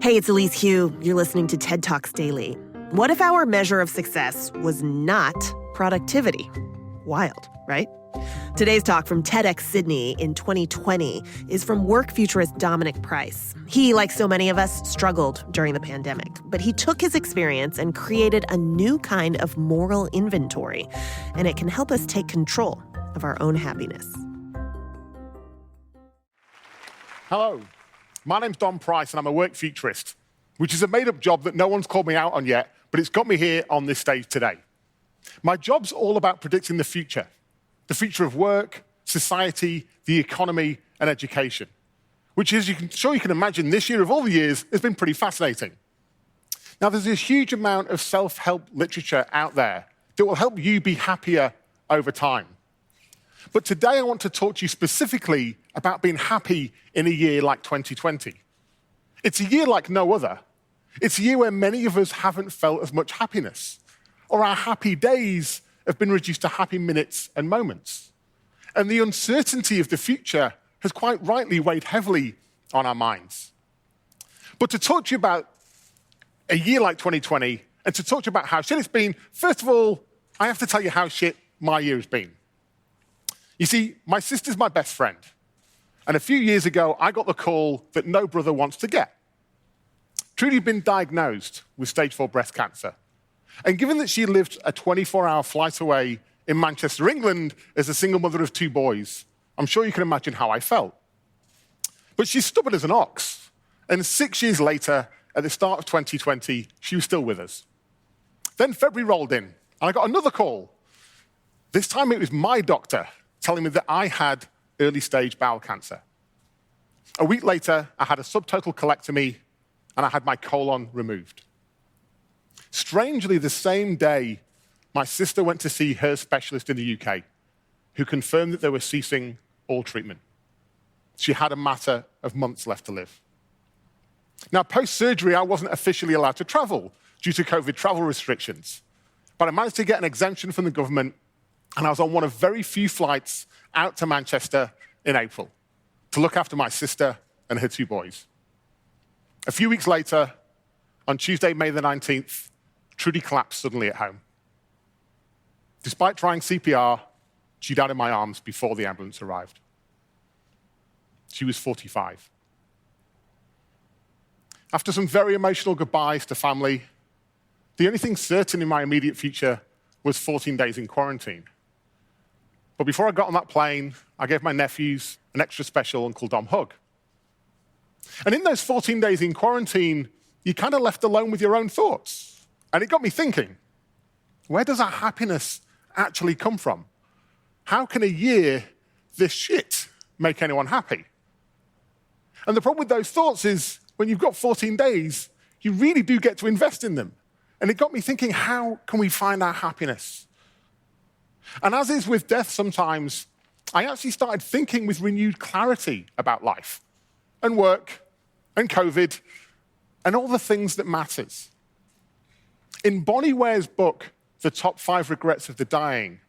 Hey, it's Elise Hu. You're listening to TED Talks Daily. What if our measure of success was not productivity? Wild, right? Today's talk from TEDx Sydney in 2020 is from work futurist Dominic Price. He, like so many of us, struggled during the pandemic, but he took his experience and created a new kind of moral inventory, and it can help us take control of our own happiness. Hello, my name's Dom Price and I'm a work futurist, which is a made-up job that no one's called me out on yet, but it's got me here on this stage today. My job's all about predicting the future of work, society, the economy, and education, which, as you can imagine, this year of all the years has been pretty fascinating. Now, there's a huge amount of self-help literature out there that will help you be happier over time. But today I want to talk to you specifically about being happy in a year like 2020. It's a year like no other. It's a year where many of us haven't felt as much happiness, or our happy days have been reduced to happy minutes and moments. And the uncertainty of the future has quite rightly weighed heavily on our minds. But to talk to you about a year like 2020, and to talk to you about how shit it's been, first of all, I have to tell you how shit my year has been. You see, my sister's my best friend. And a few years ago, I got the call that no brother wants to get. Trudy had been diagnosed with stage 4 breast cancer. And given that she lived a 24-hour flight away in Manchester, England, as a single mother of 2 boys, I'm sure you can imagine how I felt. But she's stubborn as an ox. And 6 years later, at the start of 2020, she was still with us. Then February rolled in, and I got another call. This time it was my doctor telling me that I had early-stage bowel cancer. A week later, I had a subtotal colectomy, and I had my colon removed. Strangely, the same day, my sister went to see her specialist in the UK, who confirmed that they were ceasing all treatment. She had a matter of months left to live. Now, post-surgery, I wasn't officially allowed to travel due to COVID travel restrictions, but I managed to get an exemption from the government, and I was on one of very few flights out to Manchester in April to look after my sister and her 2 boys. A few weeks later, on Tuesday, May the 19th, Trudy collapsed suddenly at home. Despite trying CPR, she died in my arms before the ambulance arrived. She was 45. After some very emotional goodbyes to family, the only thing certain in my immediate future was 14 days in quarantine. But before I got on that plane, I gave my nephews an extra special Uncle Dom hug. And in those 14 days in quarantine, you're kind of left alone with your own thoughts. And it got me thinking, where does our happiness actually come from? How can a year this shit make anyone happy? And the problem with those thoughts is, when you've got 14 days, you really do get to invest in them. And it got me thinking, how can we find our happiness? And as is with death sometimes, I actually started thinking with renewed clarity about life and work and COVID and all the things that matters. In Bonnie Ware's book, The Top 5 Regrets of the Dying,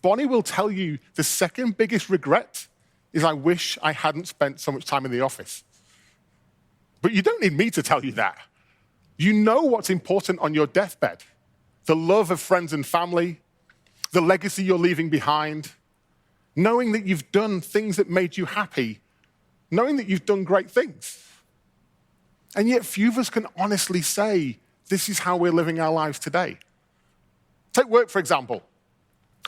Bonnie will tell you the second biggest regret is I wish I hadn't spent so much time in the office. But you don't need me to tell you that. You know what's important on your deathbed. The love of friends and family, the legacy you're leaving behind, knowing that you've done things that made you happy, knowing that you've done great things. And yet few of us can honestly say, this is how we're living our lives today. Take work, for example.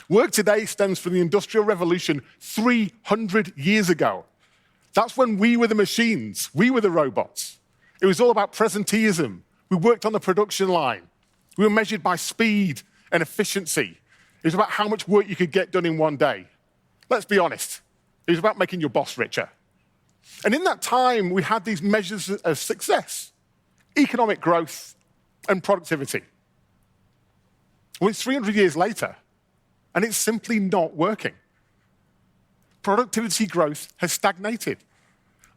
Work today stems from the Industrial Revolution 300 years ago. That's when we were the machines, we were the robots. It was all about presenteeism. We worked on the production line. We were measured by speed and efficiency. It was about how much work you could get done in one day. Let's be honest. It was about making your boss richer. And in that time, we had these measures of success, economic growth and productivity. Well, it's 300 years later, and it's simply not working. Productivity growth has stagnated.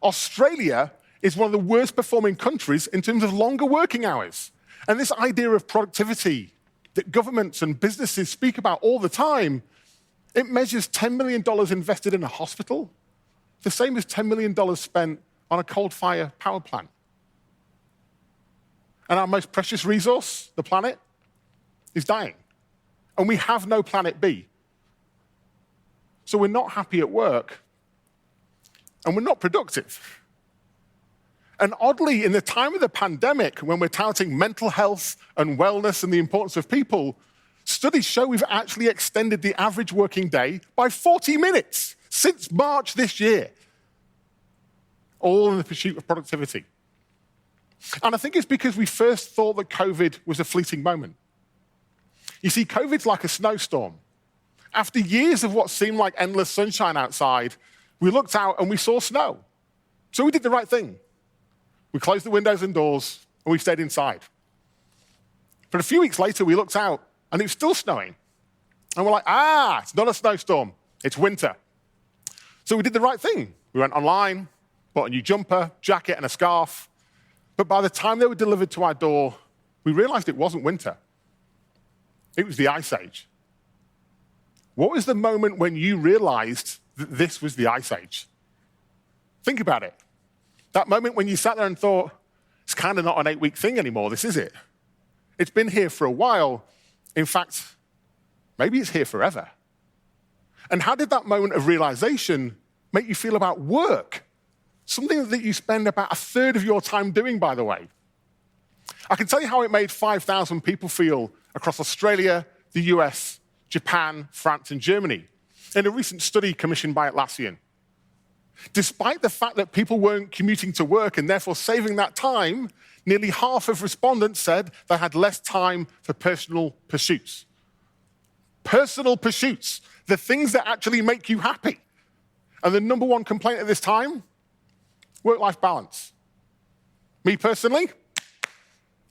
Australia is one of the worst performing countries in terms of longer working hours. And this idea of productivity that governments and businesses speak about all the time, it measures $10 million invested in a hospital, the same as $10 million spent on a coal-fired power plant. And our most precious resource, the planet, is dying. And we have no planet B. So we're not happy at work, and we're not productive. And oddly, in the time of the pandemic, when we're touting mental health and wellness and the importance of people, studies show we've actually extended the average working day by 40 minutes since March this year, all in the pursuit of productivity. And I think it's because we first thought that COVID was a fleeting moment. You see, COVID's like a snowstorm. After years of what seemed like endless sunshine outside, we looked out and we saw snow. So we did the right thing. We closed the windows and doors, and we stayed inside. But a few weeks later, we looked out, and it was still snowing. And we're like, it's not a snowstorm, it's winter. So we did the right thing. We went online, bought a new jumper, jacket, and a scarf. But by the time they were delivered to our door, we realized it wasn't winter. It was the Ice Age. What was the moment when you realized that this was the Ice Age? Think about it. That moment when you sat there and thought, it's kind of not an 8-week thing anymore, this is it. It's been here for a while. In fact, maybe it's here forever. And how did that moment of realization make you feel about work? Something that you spend about a third of your time doing, by the way. I can tell you how it made 5,000 people feel across Australia, the US, Japan, France, and Germany in a recent study commissioned by Atlassian. Despite the fact that people weren't commuting to work and therefore saving that time, nearly half of respondents said they had less time for personal pursuits. Personal pursuits, the things that actually make you happy. And the number one complaint at this time? Work-life balance. Me personally,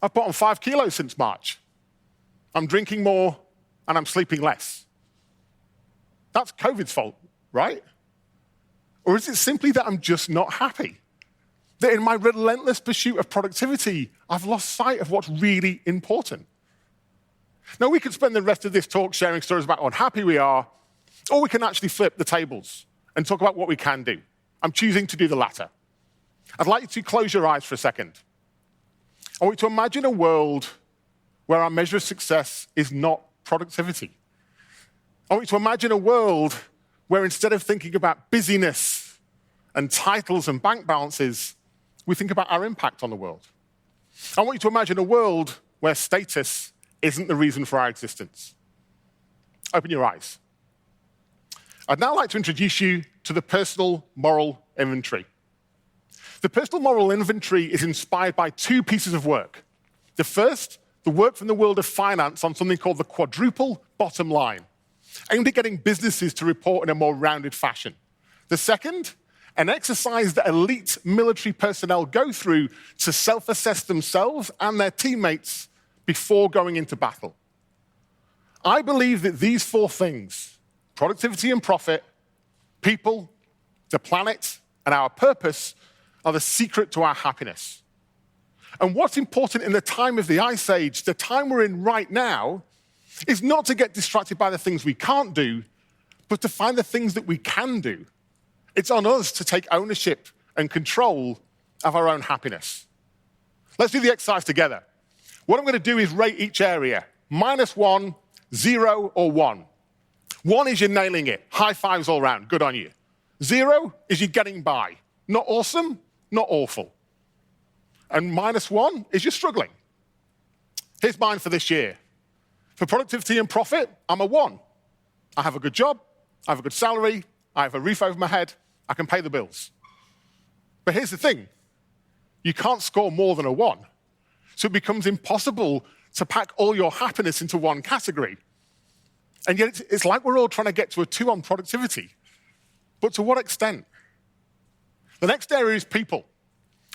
I've put on 5 kilos since March. I'm drinking more and I'm sleeping less. That's COVID's fault, right? Or is it simply that I'm just not happy? That in my relentless pursuit of productivity, I've lost sight of what's really important? Now, we could spend the rest of this talk sharing stories about how unhappy we are, or we can actually flip the tables and talk about what we can do. I'm choosing to do the latter. I'd like you to close your eyes for a second. I want you to imagine a world where our measure of success is not productivity. I want you to imagine a world where instead of thinking about busyness and titles and bank balances, we think about our impact on the world. I want you to imagine a world where status isn't the reason for our existence. Open your eyes. I'd now like to introduce you to the personal moral inventory. The personal moral inventory is inspired by 2 pieces of work. The first, the work from the world of finance on something called the quadruple bottom line, aimed at getting businesses to report in a more rounded fashion. The second, an exercise that elite military personnel go through to self-assess themselves and their teammates before going into battle. I believe that these 4 things, productivity and profit, people, the planet, and our purpose, are the secret to our happiness. And what's important in the time of the Ice Age, the time we're in right now, is not to get distracted by the things we can't do, but to find the things that we can do. It's on us to take ownership and control of our own happiness. Let's do the exercise together. What I'm going to do is rate each area. -1, 0, or 1. 1 is you're nailing it. High fives all around. Good on you. 0 is you're getting by. Not awesome, not awful. And -1 is you're struggling. Here's mine for this year. For productivity and profit, I'm a 1. I have a good job, I have a good salary, I have a roof over my head, I can pay the bills. But here's the thing, you can't score more than a 1. So it becomes impossible to pack all your happiness into one category. And yet it's like we're all trying to get to a 2 on productivity. But to what extent? The next area is people.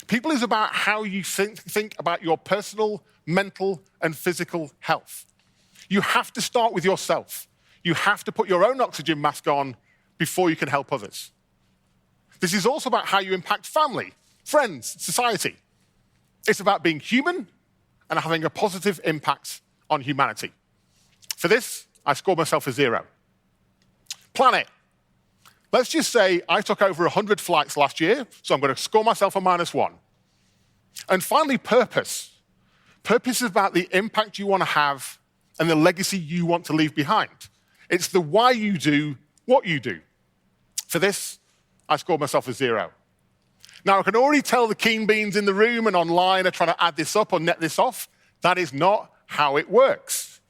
People is about how you think about your personal, mental, and physical health. You have to start with yourself. You have to put your own oxygen mask on before you can help others. This is also about how you impact family, friends, society. It's about being human and having a positive impact on humanity. For this, I scored myself a 0. Planet. Let's just say I took over 100 flights last year, so I'm going to score myself a -1. And finally, purpose. Purpose is about the impact you want to have and the legacy you want to leave behind. It's the why you do what you do. For this, I scored myself a 0. Now, I can already tell the keen beans in the room and online are trying to add this up or net this off. That is not how it works.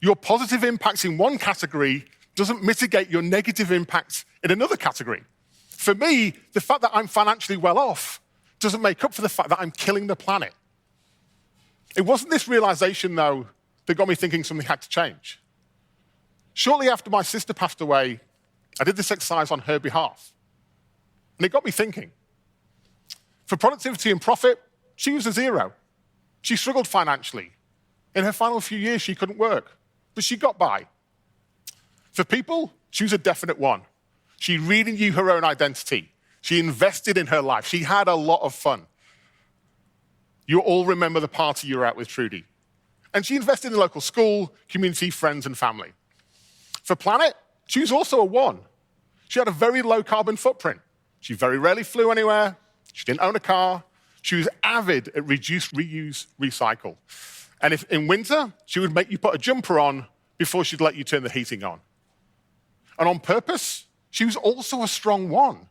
Your positive impacts in one category doesn't mitigate your negative impacts in another category. For me, the fact that I'm financially well off doesn't make up for the fact that I'm killing the planet. It wasn't this realization, though, that got me thinking something had to change. Shortly after my sister passed away, I did this exercise on her behalf. And it got me thinking. For productivity and profit, she was a 0. She struggled financially. In her final few years, she couldn't work, but she got by. For people, she was a definite 1. She really knew her own identity. She invested in her life. She had a lot of fun. You all remember the party you were at with Trudy. And she invested in local school, community, friends, and family. For planet, she was also a 1. She had a very low carbon footprint. She very rarely flew anywhere. She didn't own a car. She was avid at reduce, reuse, recycle. And if in winter, she would make you put a jumper on before she'd let you turn the heating on. And on purpose, she was also a strong 1.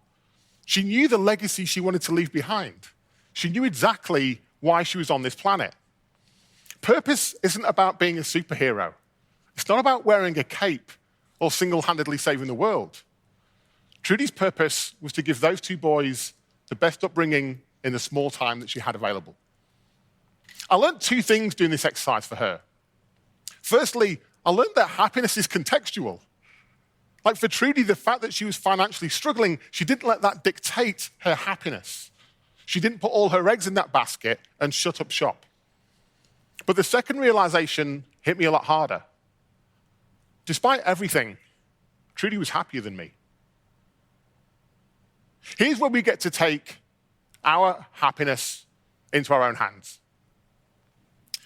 She knew the legacy she wanted to leave behind. She knew exactly why she was on this planet. Purpose isn't about being a superhero. It's not about wearing a cape or single-handedly saving the world. Trudy's purpose was to give those 2 boys the best upbringing in the small time that she had available. I learned 2 things doing this exercise for her. Firstly, I learned that happiness is contextual. Like for Trudy, the fact that she was financially struggling, she didn't let that dictate her happiness. She didn't put all her eggs in that basket and shut up shop. But the second realization hit me a lot harder. Despite everything, Trudy was happier than me. Here's where we get to take our happiness into our own hands.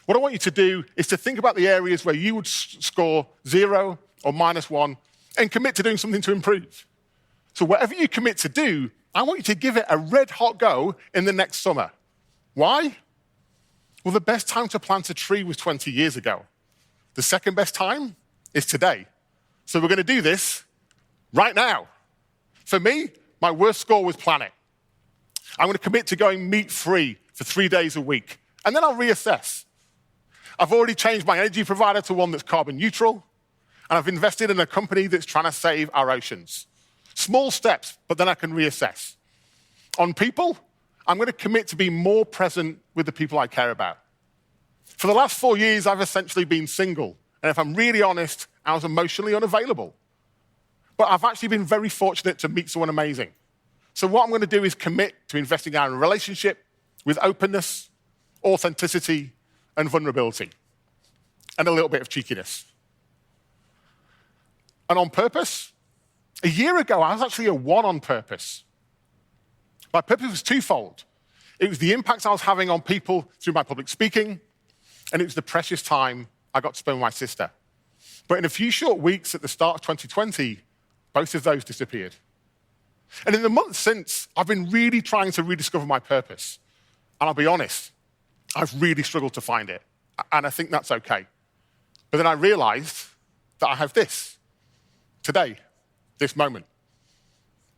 What I want you to do is to think about the areas where you would score 0 or -1 and commit to doing something to improve. So whatever you commit to do, I want you to give it a red-hot go in the next summer. Why? Well, the best time to plant a tree was 20 years ago. The second best time is today. So we're going to do this right now. For me, my worst score was planet. I'm going to commit to going meat-free for 3 days a week, and then I'll reassess. I've already changed my energy provider to one that's carbon neutral, and I've invested in a company that's trying to save our oceans. Small steps, but then I can reassess. On people, I'm going to commit to be more present with the people I care about. For the last 4 years, I've essentially been single, and if I'm really honest, I was emotionally unavailable. But I've actually been very fortunate to meet someone amazing. So what I'm going to do is commit to investing in a relationship with openness, authenticity, and vulnerability, and a little bit of cheekiness. And on purpose, a year ago, I was actually a 1 on purpose. My purpose was twofold. It was the impact I was having on people through my public speaking, and it was the precious time I got to spend with my sister. But in a few short weeks at the start of 2020, both of those disappeared. And in the months since, I've been really trying to rediscover my purpose. And I'll be honest, I've really struggled to find it. And I think that's okay. But then I realized that I have this. Today, this moment.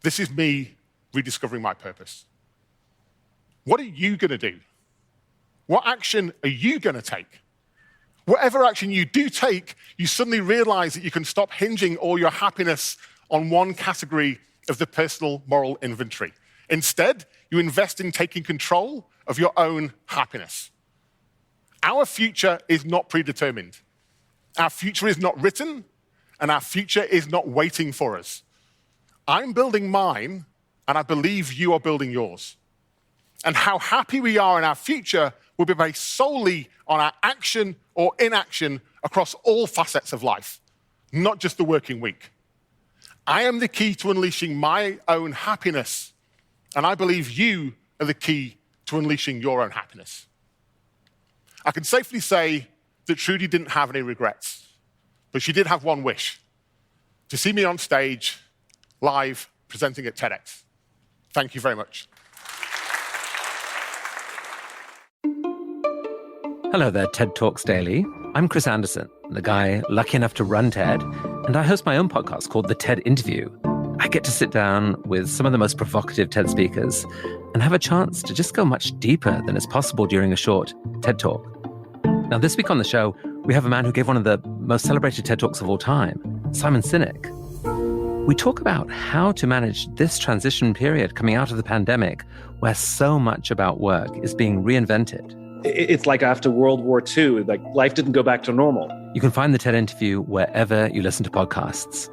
This is me rediscovering my purpose. What are you going to do? What action are you going to take? Whatever action you do take, you suddenly realize that you can stop hinging all your happiness on one category of the personal moral inventory. Instead, you invest in taking control of your own happiness. Our future is not predetermined. Our future is not written, and our future is not waiting for us. I'm building mine, and I believe you are building yours. And how happy we are in our future will be based solely on our action or inaction across all facets of life, not just the working week. I am the key to unleashing my own happiness, and I believe you are the key to unleashing your own happiness. I can safely say that Trudy didn't have any regrets, but she did have one wish: to see me on stage, live, presenting at TEDx. Thank you very much. Hello there, TED Talks Daily. I'm Chris Anderson, the guy lucky enough to run TED, and I host my own podcast called The TED Interview. I get to sit down with some of the most provocative TED speakers and have a chance to just go much deeper than is possible during a short TED Talk. Now, this week on the show, we have a man who gave one of the most celebrated TED Talks of all time, Simon Sinek. We talk about how to manage this transition period coming out of the pandemic, where so much about work is being reinvented. It's like after World War II, like life didn't go back to normal. You can find the TED interview wherever you listen to podcasts.